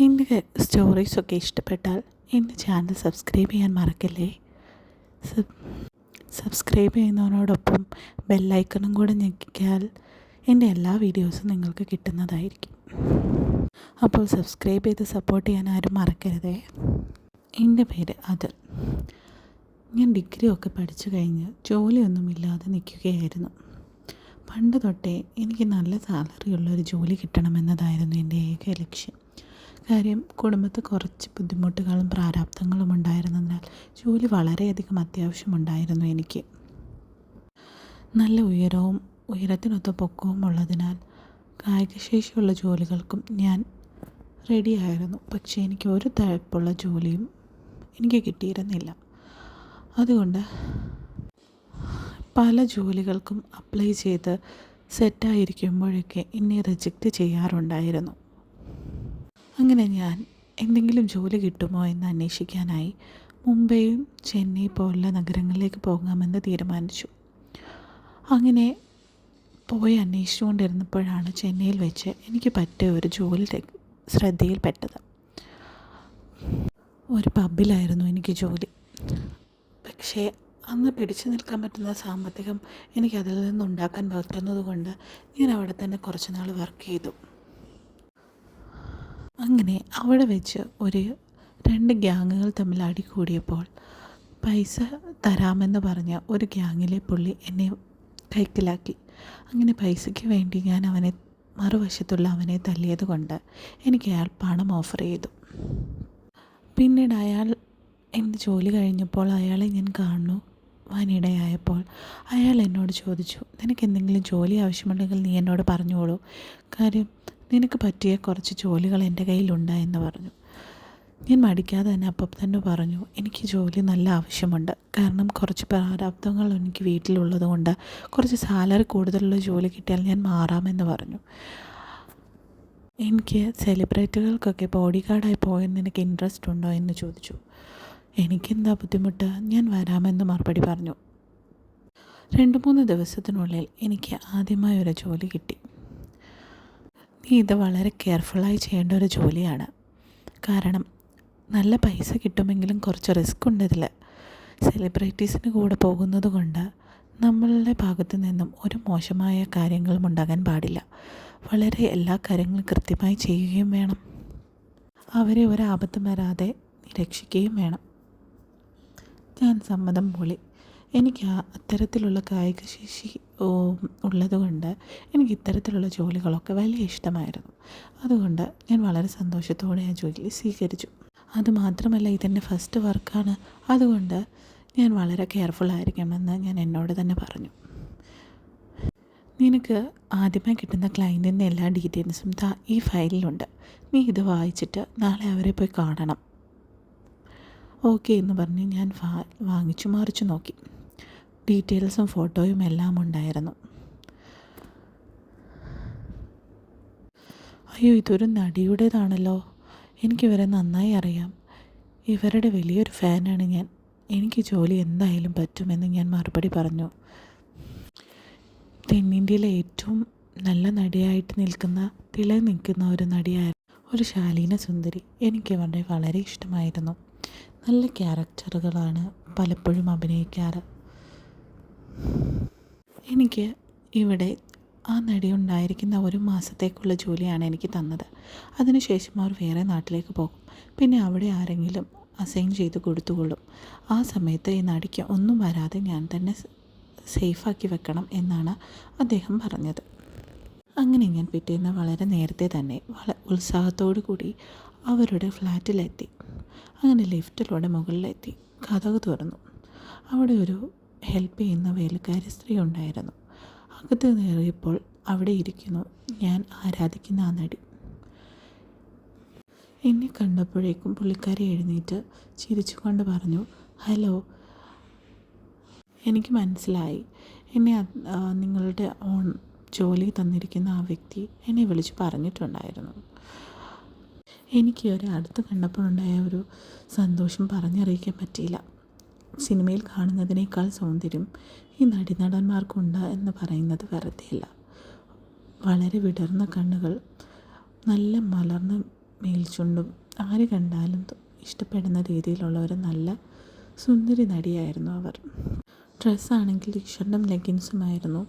എൻ്റെ സ്റ്റോറീസൊക്കെ ഇഷ്ടപ്പെട്ടാൽ എൻ്റെ ചാനൽ സബ്സ്ക്രൈബ് ചെയ്യാൻ മറക്കല്ലേ. സബ്സ്ക്രൈബ് ചെയ്യുന്നതിനോടൊപ്പം ബെല്ലൈക്കണും കൂടെ ഞെക്കിയാൽ എൻ്റെ എല്ലാ വീഡിയോസും നിങ്ങൾക്ക് കിട്ടുന്നതായിരിക്കും. അപ്പോൾ സബ്സ്ക്രൈബ് ചെയ്ത് സപ്പോർട്ട് ചെയ്യാൻ ആരും മറക്കരുതേ. എൻ്റെ പേര് അതുൽ. ഞാൻ ഡിഗ്രി ഒക്കെ പഠിച്ചു കഴിഞ്ഞ് ജോലിയൊന്നുമില്ലാതെ നിൽക്കുകയായിരുന്നു. പണ്ട് തൊട്ടേ എനിക്ക് നല്ല സാലറിയുള്ളൊരു ജോലി കിട്ടണമെന്നതായിരുന്നു എൻ്റെ ഏക ലക്ഷ്യം. കാര്യം കുടുംബത്തിൽ കുറച്ച് ബുദ്ധിമുട്ടുകളും പ്രാരാബ്ദങ്ങളും ഉണ്ടായിരുന്നതിനാൽ ജോലി വളരെയധികം അത്യാവശ്യമുണ്ടായിരുന്നു എനിക്ക്. നല്ല ഉയരത്തിനൊത്ത പൊക്കവും ഉള്ളതിനാൽ കായികശേഷിയുള്ള ജോലികൾക്കും ഞാൻ റെഡിയായിരുന്നു. പക്ഷേ എനിക്ക് ഒരു തരത്തിലുള്ള ജോലിയും എനിക്ക് കിട്ടിയിരുന്നില്ല. അതുകൊണ്ട് പല ജോലികൾക്കും അപ്ലൈ ചെയ്ത് സെറ്റായിരിക്കുമ്പോഴൊക്കെ എന്നെ റിജക്റ്റ് ചെയ്യാറുണ്ടായിരുന്നു. അങ്ങനെ ഞാൻ എന്തെങ്കിലും ജോലി കിട്ടുമോ എന്ന് അന്വേഷിക്കാനായി മുംബൈയും ചെന്നൈ പോലുള്ള നഗരങ്ങളിലേക്ക് പോകാമെന്ന് തീരുമാനിച്ചു. അങ്ങനെ പോയി അന്വേഷിച്ചുകൊണ്ടിരുന്നപ്പോഴാണ് ചെന്നൈയിൽ വെച്ച് എനിക്ക് പറ്റിയ ഒരു ജോലി ശ്രദ്ധയിൽപ്പെട്ടത്. ഒരു പബ്ബിലായിരുന്നു എനിക്ക് ജോലി. പക്ഷേ അന്ന് പിടിച്ചു നിൽക്കാൻ പറ്റുന്ന സാമ്പത്തികം എനിക്കതിൽ നിന്നുണ്ടാക്കാൻ പറ്റുന്നത് കൊണ്ട് ഞാൻ അവിടെ തന്നെ കുറച്ച് നാൾ വർക്ക് ചെയ്തു. അങ്ങനെ അവിടെ വെച്ച് ഒരു 2 ഗ്യാങ്ങുകൾ തമ്മിൽ അടികൂടിയപ്പോൾ പൈസ തരാമെന്ന് പറഞ്ഞ ഒരു ഗ്യാങ്ങിലെ പുള്ളി എന്നെ കൈക്കലാക്കി. അങ്ങനെ പൈസയ്ക്ക് വേണ്ടി ഞാൻ മറുവശത്തുള്ള അവനെ തല്ലിയത് കൊണ്ട് എനിക്ക് അയാൾ പണം ഓഫർ ചെയ്തു. പിന്നീട് അയാൾ എൻ്റെ ജോലി കഴിഞ്ഞപ്പോൾ അയാളെ ഞാൻ കാണുവാനിടയായപ്പോൾ അയാൾ എന്നോട് ചോദിച്ചു, നിനക്ക് എന്തെങ്കിലും ജോലി ആവശ്യമുണ്ടെങ്കിൽ നീ എന്നോട് പറഞ്ഞോളൂ, കാര്യം നിനക്ക് പറ്റിയ കുറച്ച് ജോലികൾ എൻ്റെ കയ്യിലുണ്ട് എന്ന് പറഞ്ഞു. ഞാൻ മടിക്കാതെ തന്നെ അപ്പം തന്നെ പറഞ്ഞു, എനിക്ക് ജോലി നല്ല ആവശ്യമുണ്ട്. കാരണം കുറച്ച് പ്രാരാബ്ദങ്ങൾ എനിക്ക് വീട്ടിലുള്ളത് കൊണ്ട് കുറച്ച് സാലറി കൂടുതലുള്ള ജോലി കിട്ടിയാൽ ഞാൻ മാറാമെന്ന് പറഞ്ഞു. എനിക്ക് സെലിബ്രിറ്റികൾക്കൊക്കെ ബോഡി ഗാർഡായി പോകാൻ നിനക്ക് ഇൻട്രസ്റ്റ് ഉണ്ടോ എന്ന് ചോദിച്ചു. എനിക്കെന്താ ബുദ്ധിമുട്ട്, ഞാൻ വരാമെന്ന് മറുപടി പറഞ്ഞു. 2-3 ദിവസത്തിനുള്ളിൽ എനിക്ക് ആദ്യമായൊരു ജോലി കിട്ടി. നീ ഇത് വളരെ കെയർഫുള്ളായി ചെയ്യേണ്ട ഒരു ജോലിയാണ്. കാരണം നല്ല പൈസ കിട്ടുമെങ്കിലും കുറച്ച് റിസ്ക് ഉണ്ട് ഇതിൽ. സെലിബ്രിറ്റീസിന് കൂടെ പോകുന്നത് കൊണ്ട് നമ്മളുടെ ഭാഗത്തു നിന്നും ഒരു മോശമായ കാര്യങ്ങളും ഉണ്ടാകാൻ പാടില്ല. വളരെ എല്ലാ കാര്യങ്ങളും കൃത്യമായി ചെയ്യുകയും വേണം. അവരെ ഒരാപത്തും വരാതെ രക്ഷിക്കുകയും വേണം. ഞാൻ സമ്മതം മൂളി. എനിക്ക് അത്തരത്തിലുള്ള കായികശേഷി ഉള്ളതുകൊണ്ട് എനിക്ക് ഇത്തരത്തിലുള്ള ജോലികളൊക്കെ വലിയ ഇഷ്ടമായിരുന്നു. അതുകൊണ്ട് ഞാൻ വളരെ സന്തോഷത്തോടെ ആ ജോലി സ്വീകരിച്ചു. അതുമാത്രമല്ല, ഇതെൻ്റെ ഫസ്റ്റ് വർക്കാണ്. അതുകൊണ്ട് ഞാൻ വളരെ കെയർഫുള്ളായിരിക്കണമെന്ന് ഞാൻ എന്നോട് തന്നെ പറഞ്ഞു. നിനക്ക് ആദ്യമായി കിട്ടുന്ന ക്ലയൻറ്റിൻ്റെ എല്ലാ ഡീറ്റെയിൽസും ഈ ഫയലിലുണ്ട്. നീ ഇത് വായിച്ചിട്ട് നാളെ അവരെ പോയി കാണണം. ഓക്കെ എന്ന് പറഞ്ഞ് ഞാൻ വാങ്ങിച്ചു മറിച്ചു നോക്കി. ഡീറ്റെയിൽസും ഫോട്ടോയും എല്ലാം ഉണ്ടായിരുന്നു. അയ്യോ, ഇതൊരു നടിയുടേതാണല്ലോ. എനിക്കിവരെ നന്നായി അറിയാം. ഇവരുടെ വലിയൊരു ഫാനാണ് ഞാൻ. എനിക്ക് ജോലി എന്തായാലും പറ്റുമെന്ന് ഞാൻ മറുപടി പറഞ്ഞു. തെന്നിന്ത്യയിലെ ഏറ്റവും നല്ല നടിയായിട്ട് നിൽക്കുന്ന ഒരു നടിയായ ഒരു ശാലീന സുന്ദരി. എനിക്ക് അവരുടെ വളരെ ഇഷ്ടമായിരുന്നു. നല്ല ക്യാരക്ടറുകളാണ് പലപ്പോഴും അഭിനയിക്കാറ്. എനിക്ക് ഇവിടെ ആ നടി ഉണ്ടായിരിക്കുന്ന 1 മാസത്തേക്കുള്ള ജോലിയാണ് എനിക്ക് തന്നത്. അതിനുശേഷം അവർ വേറെ നാട്ടിലേക്ക് പോകും. പിന്നെ അവിടെ ആരെങ്കിലും അസൈൻ ചെയ്ത് കൊടുത്തുകൊള്ളും. ആ സമയത്ത് ഈ നടിക്ക് ഒന്നും വരാതെ ഞാൻ തന്നെ സേഫാക്കി വെക്കണം എന്നാണ് അദ്ദേഹം പറഞ്ഞത്. അങ്ങനെ ഞാൻ പിറ്റേന്ന് വളരെ നേരത്തെ തന്നെ ഉത്സാഹത്തോടു കൂടി അവരുടെ ഫ്ലാറ്റിലെത്തി. അങ്ങനെ ലിഫ്റ്റിലൂടെ മുകളിലെത്തി. കതക് തുറന്നു. അവിടെ ഒരു ഹെൽപ്പ് ചെയ്യുന്ന വേലക്കാരി സ്ത്രീ ഉണ്ടായിരുന്നു. അകത്ത് കയറിയപ്പോൾ അവിടെ ഇരിക്കുന്നു ഞാൻ ആരാധിക്കുന്ന ആ നടി. എന്നെ കണ്ടപ്പോഴേക്കും പുള്ളിക്കാരി എഴുന്നേറ്റ് ചിരിച്ചുകൊണ്ട് പറഞ്ഞു, ഹലോ. എനിക്ക് മനസ്സിലായി, എന്നെ നിങ്ങളുടെ ജോലി തന്നിരിക്കുന്ന ആ വ്യക്തി എന്നെ വിളിച്ച് പറഞ്ഞിട്ടുണ്ടായിരുന്നു. എനിക്ക് അടുത്ത് കണ്ടപ്പോഴുണ്ടായ ഒരു സന്തോഷം പറഞ്ഞറിയിക്കാൻ പറ്റിയില്ല. സിനിമയിൽ കാണുന്നതിനേക്കാൾ സൗന്ദര്യം ഈ നടന്മാർക്കുണ്ട് എന്ന് പറയുന്നത് വെറുതെയല്ല. വളരെ വിടർന്ന കണ്ണുകൾ, നല്ല മലർന്ന മേൽച്ചുണ്ടും ആര് കണ്ടാലും ഇഷ്ടപ്പെടുന്ന രീതിയിലുള്ള ഒരു നല്ല സുന്ദരി നടിയായിരുന്നു അവർ. ഡ്രസ്സാണെങ്കിൽ ടീഷർട്ടും ലെഗിൻസുമായിരുന്നു.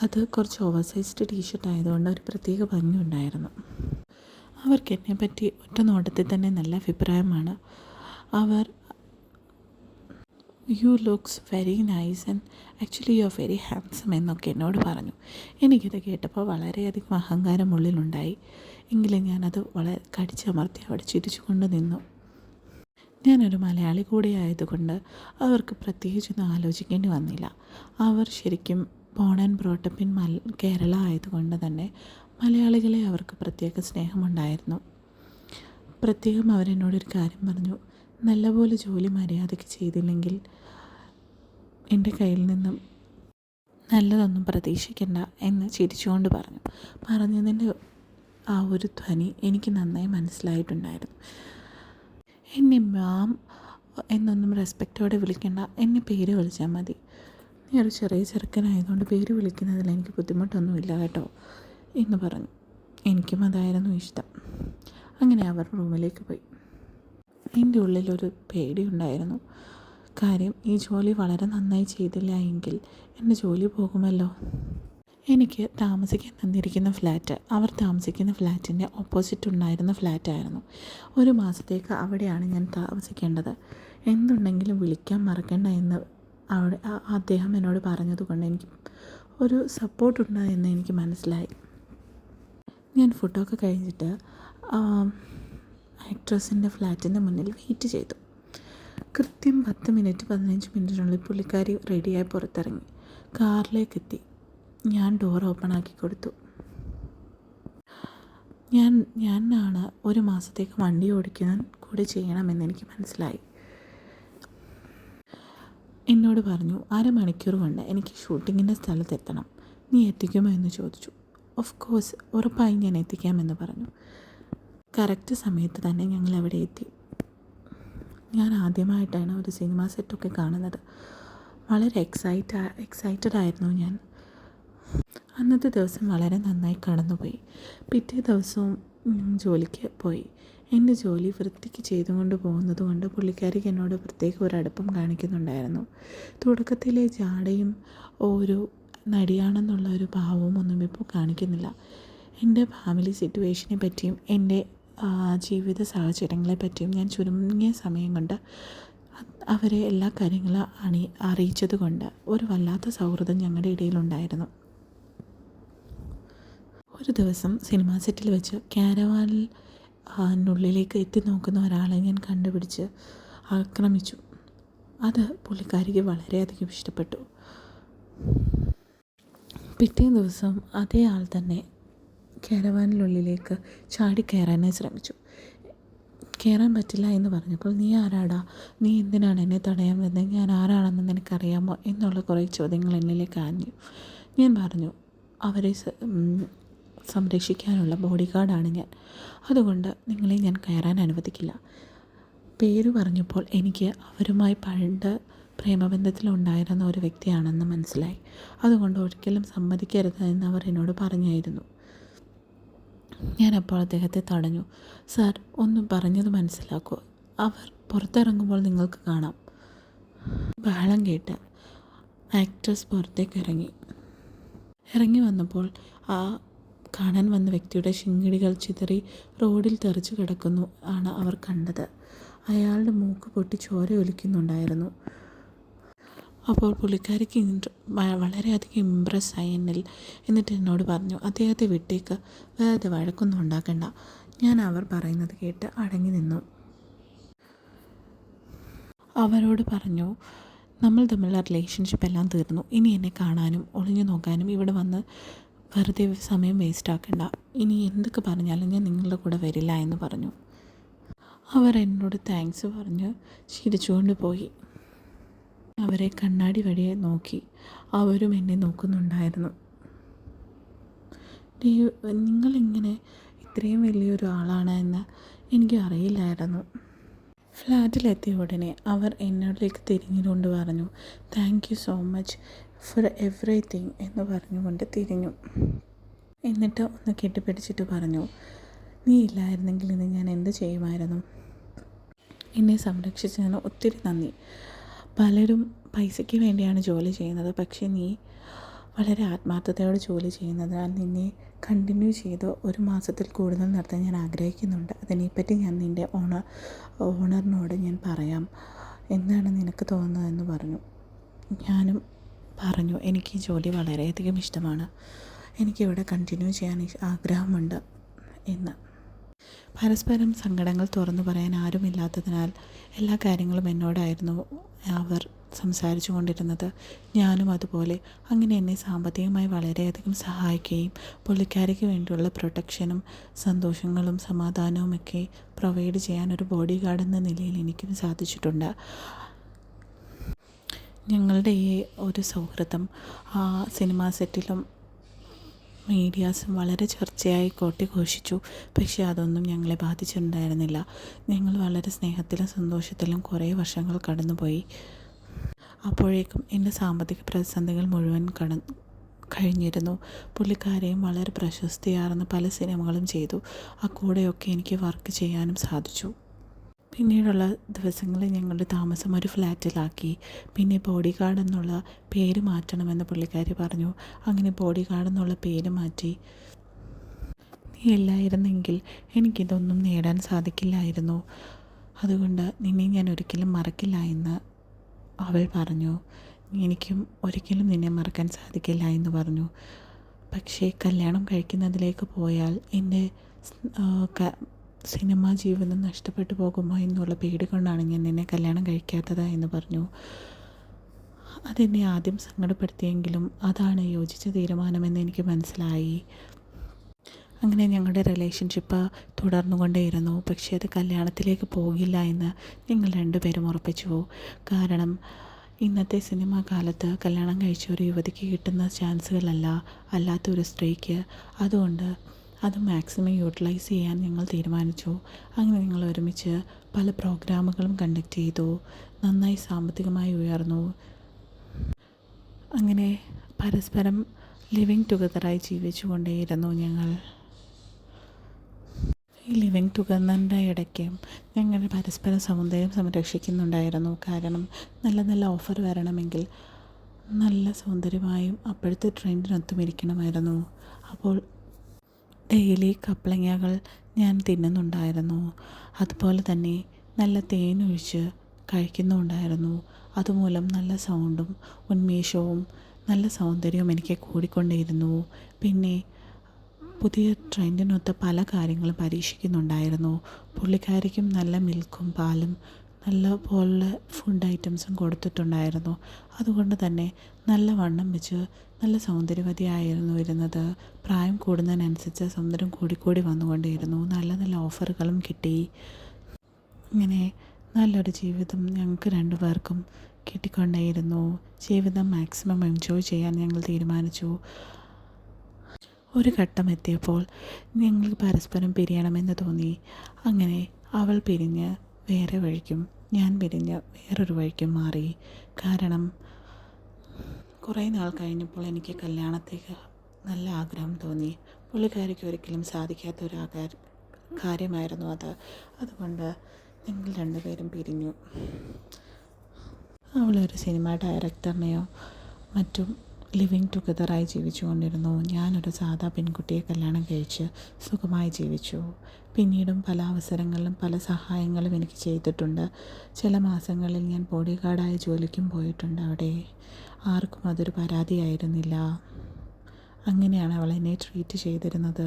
അത് കുറച്ച് ഓവർസൈസ്ഡ് ടീഷർട്ട് ആയതുകൊണ്ട് ഒരു പ്രത്യേക ഭംഗിയുണ്ടായിരുന്നു. അവർക്ക് എന്നെപ്പറ്റി ഒറ്റ നോട്ടത്തിൽ തന്നെ നല്ല അഭിപ്രായമാണ്. അവർ you looks very nice and actually you are very handsome എന്നൊക്കെ എന്നോട് പറഞ്ഞു. എനിക്കിത് കേട്ടപ്പോൾ വളരെയധികം അഹങ്കാരം ഉള്ളിലുണ്ടായി. എങ്കിലും ഞാനത് വളരെ കടിച്ചമർത്തി അവിടെ ചിരിച്ചുകൊണ്ട് നിന്നു. ഞാനൊരു മലയാളി കൂടെ ആയതുകൊണ്ട് അവർക്ക് പ്രത്യേകിച്ചൊന്നും ആലോചിക്കേണ്ടി വന്നില്ല. അവർ ശരിക്കും born and brought up in Kerala ആയതുകൊണ്ട് തന്നെ മലയാളികളെ അവർക്ക് പ്രത്യേക സ്നേഹമുണ്ടായിരുന്നു. പ്രത്യേകം അവരെന്നോടൊരു കാര്യം പറഞ്ഞു, നല്ലപോലെ ജോലി മര്യാദയ്ക്ക് ചെയ്തില്ലെങ്കിൽ എൻ്റെ കയ്യിൽ നിന്നും നല്ലതൊന്നും പ്രതീക്ഷിക്കണ്ട എന്ന് ചിരിച്ചുകൊണ്ട് പറഞ്ഞു. പറഞ്ഞതിൻ്റെ ആ ഒരു ധ്വനി എനിക്ക് നന്നായി മനസ്സിലായിട്ടുണ്ടായിരുന്നു. എന്നെ മാം എന്നൊന്നും റെസ്പെക്റ്റോടെ വിളിക്കേണ്ട, എന്നെ പേര് വിളിച്ചാൽ മതി. നീ ഒരു ചെറിയ ചെറുക്കനായതുകൊണ്ട് പേര് വിളിക്കുന്നതിൽ എനിക്ക് ബുദ്ധിമുട്ടൊന്നുമില്ല കേട്ടോ എന്ന് പറഞ്ഞു. എനിക്കും അതായിരുന്നു ഇഷ്ടം. അങ്ങനെ അവർ റൂമിലേക്ക് പോയി. എൻ്റെ ഉള്ളിലൊരു പേടിയുണ്ടായിരുന്നു. കാര്യം, ഈ ജോലി വളരെ നന്നായി ചെയ്തില്ല എങ്കിൽ എൻ്റെ ജോലി പോകുമല്ലോ. എനിക്ക് താമസിക്കാൻ തന്നിരിക്കുന്ന ഫ്ലാറ്റ് അവർ താമസിക്കുന്ന ഫ്ലാറ്റിൻ്റെ ഓപ്പോസിറ്റ് ഉണ്ടായിരുന്ന ഫ്ലാറ്റായിരുന്നു. ഒരു മാസത്തേക്ക് അവിടെയാണ് ഞാൻ താമസിക്കേണ്ടത്. എന്തുണ്ടെങ്കിലും വിളിക്കാൻ മറക്കണ്ട എന്ന് അവിടെ അദ്ദേഹം എന്നോട് പറഞ്ഞതുകൊണ്ട് എനിക്ക് ഒരു സപ്പോർട്ടുണ്ട് എന്ന് എനിക്ക് മനസ്സിലായി. ഞാൻ ഫുഡൊക്കെ കഴിഞ്ഞിട്ട് ആക്ട്രസിൻ്റെ ഫ്ലാറ്റിൻ്റെ മുന്നിൽ വെയിറ്റ് ചെയ്തു. കൃത്യം 15 മിനിറ്റിനുള്ളിൽ പുള്ളിക്കാരി റെഡിയായി പുറത്തിറങ്ങി കാറിലേക്ക് എത്തി. ഞാൻ ഡോർ ഓപ്പൺ ആക്കി കൊടുത്തു. ഞാനാണ് ഒരു മാസത്തേക്ക് വണ്ടി ഓടിക്കാൻ കൂടി ചെയ്യണമെന്ന് എനിക്ക് മനസ്സിലായി. എന്നോട് പറഞ്ഞു, 1/2 മണിക്കൂർ കൊണ്ട് എനിക്ക് ഷൂട്ടിങ്ങിൻ്റെ സ്ഥലത്തെത്തണം, നീ എത്തിക്കുമോ എന്ന് ചോദിച്ചു. ഓഫ് കോഴ്സ്, ഉറപ്പായും ഞാൻ എത്തിക്കാമെന്ന് പറഞ്ഞു. കറക്റ്റ് സമയത്ത് തന്നെ ഞങ്ങൾ അവിടെ എത്തി. ഞാൻ ആദ്യമായിട്ടാണ് ഒരു സിനിമ സെറ്റൊക്കെ കാണുന്നത്. വളരെ എക്സൈറ്റഡ് ആയിരുന്നു ഞാൻ. അന്നത്തെ ദിവസം വളരെ നന്നായി കടന്നുപോയി. പിറ്റേ ദിവസവും ജോലിക്ക് പോയി. എൻ്റെ ജോലി വൃത്തിക്ക് ചെയ്തുകൊണ്ട് പോകുന്നത് കൊണ്ട് പുള്ളിക്കാരിക്ക് എന്നോട് പ്രത്യേക ഒരു അടുപ്പം കാണിക്കുന്നുണ്ടായിരുന്നു. തുടക്കത്തിലെ ജാടയും ഒരു നടിയാണെന്നുള്ള ഒരു ഭാവവും ഒന്നും ഇപ്പോൾ കാണിക്കുന്നില്ല. എൻ്റെ ഫാമിലി സിറ്റുവേഷനെ പറ്റിയും എൻ്റെ ജീവിത സാഹചര്യങ്ങളെ പറ്റിയും ഞാൻ ചുരുങ്ങിയ സമയം കൊണ്ട് അവരെ എല്ലാ കാര്യങ്ങളും അറിയിച്ചത് കൊണ്ട് ഒരു വല്ലാത്ത സൗഹൃദം ഞങ്ങളുടെ ഇടയിലുണ്ടായിരുന്നു. ഒരു ദിവസം സിനിമാ സെറ്റിൽ വെച്ച് ക്യാരവാനിനുള്ളിലേക്ക് എത്തി നോക്കുന്ന ഒരാളെ ഞാൻ കണ്ടുപിടിച്ച് ആക്രമിച്ചു. അത് പുള്ളിക്കാരിക്ക് വളരെയധികം ഇഷ്ടപ്പെട്ടു. പിറ്റേ ദിവസം അതേ ആൾ തന്നെ ക്യാരവാനിനുള്ളിലേക്ക് ചാടിക്കയറാനായി ശ്രമിച്ചു. കയറാൻ പറ്റില്ല എന്ന് പറഞ്ഞപ്പോൾ, നീ ആരാടാ, നീ എന്തിനാണ് എന്നെ തടയാൻ വന്നത്, ഞാൻ ആരാണെന്ന് നിനക്കറിയാമോ എന്നുള്ള കുറേ ചോദ്യങ്ങൾ എന്നിലേക്ക് ആഞ്ഞു. ഞാൻ പറഞ്ഞു, അവരെ സംരക്ഷിക്കാനുള്ള ബോഡി ഗാർഡാണ് ഞാൻ, അതുകൊണ്ട് നിങ്ങളെ ഞാൻ കയറാൻ അനുവദിക്കില്ല. പേര് പറഞ്ഞപ്പോൾ എനിക്ക് അവരുമായി പണ്ട് പ്രേമബന്ധത്തിലുണ്ടായിരുന്ന ഒരു വ്യക്തിയാണെന്ന് മനസ്സിലായി. അതുകൊണ്ട് ഒരിക്കലും സമ്മതിക്കരുത് എന്ന് അവർ എന്നോട് പറഞ്ഞായിരുന്നു. ഞാനപ്പോൾ അദ്ദേഹത്തെ തടഞ്ഞു. സാർ, ഒന്ന് പറഞ്ഞത് മനസ്സിലാക്കൂ, അവർ പുറത്തിറങ്ങുമ്പോൾ നിങ്ങൾക്ക് കാണാം. ബഹളം കേട്ട് ആക്ട്രസ് പുറത്തേക്ക് ഇറങ്ങി വന്നപ്പോൾ ആ കാണാൻ വന്ന വ്യക്തിയുടെ ശിങ്കിടികൾ ചിതറി റോഡിൽ തെറിച്ച് കിടക്കുന്നു ആണ് അവർ കണ്ടത്. അയാളുടെ മൂക്ക് പൊട്ടി ചോര ഒലിക്കുന്നുണ്ടായിരുന്നു. അപ്പോൾ പുള്ളിക്കാരിക്ക് വളരെയധികം ഇമ്പ്രസ്സായി എന്നിൽ. എന്നിട്ട് എന്നോട് പറഞ്ഞു, അദ്ദേഹത്തെ വിട്ടേക്ക്, വേറെ വഴക്കൊന്നും ഉണ്ടാക്കണ്ട. ഞാൻ അവർ പറയുന്നത് കേട്ട് അടങ്ങി നിന്നു. അവരോട് പറഞ്ഞു, നമ്മൾ തമ്മിലുള്ള റിലേഷൻഷിപ്പ് എല്ലാം തീർന്നു. ഇനി എന്നെ കാണാനും ഒളിഞ്ഞു നോക്കാനും ഇവിടെ വന്ന് വെറുതെ സമയം വേസ്റ്റ് ആക്കണ്ട. ഇനി എന്തൊക്കെ പറഞ്ഞാലും ഞാൻ നിങ്ങളുടെ കൂടെ വരില്ല എന്ന് പറഞ്ഞു. അവർ എന്നോട് താങ്ക്സ് പറഞ്ഞ് ചിരിച്ചുകൊണ്ട് പോയി. അവരെ കണ്ണാടി വഴിയെ നോക്കി. അവരും എന്നെ നോക്കുന്നുണ്ടായിരുന്നു. നിങ്ങളിങ്ങനെ ഇത്രയും വലിയൊരു ആളാണ് എന്ന് എനിക്ക് അറിയില്ലായിരുന്നു. ഫ്ലാറ്റിലെത്തിയ ഉടനെ അവർ എന്നോടേക്ക് തിരിഞ്ഞുകൊണ്ട് പറഞ്ഞു, thank you so much for everything എന്ന് പറഞ്ഞുകൊണ്ട് തിരിഞ്ഞു. എന്നിട്ട് ഒന്ന് കെട്ടിപ്പിടിച്ചിട്ട് പറഞ്ഞു, നീ ഇല്ലായിരുന്നെങ്കിൽ ഇന്ന് ഞാൻ എന്ത് ചെയ്യുമായിരുന്നു? എന്നെ സംരക്ഷിച്ചതിന് ഒത്തിരി നന്ദി. പലരും പൈസയ്ക്ക് വേണ്ടിയാണ് ജോലി ചെയ്യുന്നത്, പക്ഷേ നീ വളരെ ആത്മാർത്ഥതയോടെ ജോലി ചെയ്യുന്നതിനാൽ നിന്നെ കണ്ടിന്യൂ ചെയ്ത് 1 മാസത്തിൽ കൂടുതൽ നിർത്താൻ ഞാൻ ആഗ്രഹിക്കുന്നുണ്ട്. അതിനെപ്പറ്റി ഞാൻ നിൻ്റെ ഓണറിനോട് ഞാൻ പറയാം. എന്താണ് നിനക്ക് തോന്നുന്നതെന്ന് പറഞ്ഞു. ഞാനും പറഞ്ഞു, എനിക്ക് ഈ ജോലി വളരെയധികം ഇഷ്ടമാണ്, എനിക്കിവിടെ കണ്ടിന്യൂ ചെയ്യാൻ ആഗ്രഹമുണ്ട് എന്ന്. പരസ്പരം സങ്കടങ്ങൾ തുറന്നു പറയാൻ ആരുമില്ലാത്തതിനാൽ എല്ലാ കാര്യങ്ങളും എന്നോടായിരുന്നു അവർ സംസാരിച്ചു കൊണ്ടിരുന്നത്. ഞാനും അതുപോലെ. അങ്ങനെ എന്നെ സാമ്പത്തികമായി വളരെയധികം സഹായിക്കുകയും പുള്ളിക്കാരിക്ക് വേണ്ടിയുള്ള പ്രൊട്ടക്ഷനും സന്തോഷങ്ങളും സമാധാനവുമൊക്കെ പ്രൊവൈഡ് ചെയ്യാൻ ഒരു ബോഡി ഗാർഡ് എന്ന നിലയിൽ എനിക്കും സാധിച്ചിട്ടുണ്ട്. ഞങ്ങളുടെ ഈ ഒരു സൗഹൃദം സിനിമാ സെറ്റിലും മീഡിയാസും വളരെ ചർച്ചയായി കൊട്ടിഘോഷിച്ചു. പക്ഷേ അതൊന്നും ഞങ്ങളെ ബാധിച്ചിട്ടുണ്ടായിരുന്നില്ല. ഞങ്ങൾ വളരെ സ്നേഹത്തിലും സന്തോഷത്തിലും കുറേ വർഷങ്ങൾ കടന്നുപോയി. അപ്പോഴേക്കും എൻ്റെ സാമ്പത്തിക പ്രതിസന്ധികൾ മുഴുവൻ കഴിഞ്ഞിരുന്നു. പുള്ളിക്കാരെയും വളരെ പ്രശസ്തിയാർന്ന പല സിനിമകളും ചെയ്തു. കൂടെയൊക്കെ എനിക്ക് വർക്ക് ചെയ്യാനും സാധിച്ചു. പിന്നീടുള്ള ദിവസങ്ങളിൽ ഞങ്ങളുടെ താമസം ഒരു ഫ്ലാറ്റിലാക്കി. പിന്നെ ബോഡി ഗാർഡ് എന്നുള്ള പേര് മാറ്റണമെന്ന് പുള്ളിക്കാരി പറഞ്ഞു. അങ്ങനെ ബോഡി ഗാർഡ് എന്നുള്ള പേര് മാറ്റി. നീ ഇല്ലായിരുന്നെങ്കിൽ എനിക്കിതൊന്നും നേടാൻ സാധിക്കില്ലായിരുന്നു. അതുകൊണ്ട് നിന്നെ ഞാൻ ഒരിക്കലും മറക്കില്ല എന്ന് അവൾ പറഞ്ഞു. എനിക്കും ഒരിക്കലും നിന്നെ മറക്കാൻ സാധിക്കില്ല എന്ന് പറഞ്ഞു. പക്ഷേ കല്യാണം കഴിക്കുന്നതിലേക്ക് പോയാൽ എൻ്റെ സിനിമാ ജീവിതം നഷ്ടപ്പെട്ടു പോകുമോ എന്നുള്ള പേടി കൊണ്ടാണ് ഞാൻ നിന്നെ കല്യാണം കഴിക്കാത്തത് എന്ന് പറഞ്ഞു. അതെന്നെ ആദ്യം സങ്കടപ്പെടുത്തിയെങ്കിലും അതാണ് യോജിച്ച തീരുമാനമെന്ന് എനിക്ക് മനസ്സിലായി. അങ്ങനെ ഞങ്ങളുടെ റിലേഷൻഷിപ്പ് തുടർന്നുകൊണ്ടേയിരുന്നു. പക്ഷേ അത് കല്യാണത്തിലേക്ക് പോകില്ല എന്ന് ഞങ്ങൾ രണ്ടുപേരും ഉറപ്പിച്ചു. കാരണം ഇന്നത്തെ സിനിമാ കാലത്ത് കല്യാണം കഴിച്ച ഒരു യുവതിക്ക് കിട്ടുന്ന ചാൻസുകളല്ല അല്ലാത്തൊരു സ്ത്രീക്ക്. അതുകൊണ്ട് അത് മാക്സിമം യൂട്ടിലൈസ് ചെയ്യാൻ ഞങ്ങൾ തീരുമാനിച്ചു. അങ്ങനെ ഞങ്ങൾ ഒരുമിച്ച് പല പ്രോഗ്രാമുകളും കണ്ടക്ട് ചെയ്തു. നന്നായി സാമ്പത്തികമായി ഉയർന്നു. അങ്ങനെ പരസ്പരം ലിവിങ് ടുഗദറായി ജീവിച്ചു കൊണ്ടേയിരുന്നു ഞങ്ങൾ. ഈ ലിവിങ് ടുഗദറിൻ്റെ ഇടയ്ക്കും ഞങ്ങൾ പരസ്പരം സൗന്ദര്യം സംരക്ഷിക്കുന്നുണ്ടായിരുന്നു. കാരണം നല്ല നല്ല ഓഫർ വരണമെങ്കിൽ നല്ല സൗന്ദര്യമായും അപ്പോഴത്തെ ട്രെൻഡിനൊത്തും ഇരിക്കണമായിരുന്നു. അപ്പോൾ ഡെയിലി കപ്ലങ്ങകൾ ഞാൻ തിന്നുന്നുണ്ടായിരുന്നു. അതുപോലെ തന്നെ നല്ല തേനൊഴിച്ച് കഴിക്കുന്നുണ്ടായിരുന്നു. അതുമൂലം നല്ല സൗണ്ടും ഉന്മേഷവും നല്ല സൗന്ദര്യവും എനിക്ക് കൂടിക്കൊണ്ടേയിരുന്നു. പിന്നെ പുതിയ ട്രെൻഡിനൊത്ത പല കാര്യങ്ങളും പരീക്ഷിക്കുന്നുണ്ടായിരുന്നു. പുള്ളിക്കാരിക്കും നല്ല മിൽക്കും പാലും നല്ല പോലുള്ള ഫുഡ് ഐറ്റംസും കൊടുത്തിട്ടുണ്ടായിരുന്നു. അതുകൊണ്ട് തന്നെ നല്ല വണ്ണം വെച്ച് നല്ല സൗന്ദര്യവതിയായിരുന്നു ഇരുന്നത്. പ്രായം കൂടുന്നതിനനുസരിച്ച് സൗന്ദര്യം കൂടിക്കൂടി വന്നുകൊണ്ടേയിരുന്നു. നല്ല നല്ല ഓഫറുകളും കിട്ടി. ഇങ്ങനെ നല്ലൊരു ജീവിതം ഞങ്ങൾക്ക് രണ്ടുപേർക്കും കിട്ടിക്കൊണ്ടേയിരുന്നു. ജീവിതം മാക്സിമം എൻജോയ് ചെയ്യാൻ ഞങ്ങൾ തീരുമാനിച്ചു. ഒരു ഘട്ടം എത്തിയപ്പോൾ ഞങ്ങൾക്ക് പരസ്പരം പിരിയണമെന്ന് തോന്നി. അങ്ങനെ അവൾ പിരിഞ്ഞ് വേറെ വഴിക്കും ഞാൻ പിരിഞ്ഞ് വേറൊരു വഴിക്കും മാറി. കാരണം കുറേ നാൾ കഴിഞ്ഞപ്പോൾ എനിക്ക് കല്യാണത്തേക്ക് നല്ല ആഗ്രഹം തോന്നി. പുള്ളിക്കാരിക്ക് ഒരിക്കലും സാധിക്കാത്തൊരു കാര്യമായിരുന്നു അത്. അതുകൊണ്ട് ഞങ്ങൾ രണ്ടുപേരും പിരിഞ്ഞു. അവളൊരു സിനിമ ഡയറക്ടറിനെയോ മറ്റും ലിവിങ് ടുഗദറായി ജീവിച്ചു കൊണ്ടിരുന്നു. ഞാനൊരു സാധാ പെൺകുട്ടിയെ കല്യാണം കഴിച്ച് സുഖമായി ജീവിച്ചു. പിന്നീടും പല അവസരങ്ങളിലും പല സഹായങ്ങളും എനിക്ക് ചെയ്തിട്ടുണ്ട്. ചില മാസങ്ങളിൽ ഞാൻ ബോഡി ഗാർഡായി ജോലിക്കും പോയിട്ടുണ്ട്. അവിടെ ആർക്കും അതൊരു പരാതിയായിരുന്നില്ല. അങ്ങനെയാണ് അവൾ എന്നെ ട്രീറ്റ് ചെയ്തിരുന്നത്.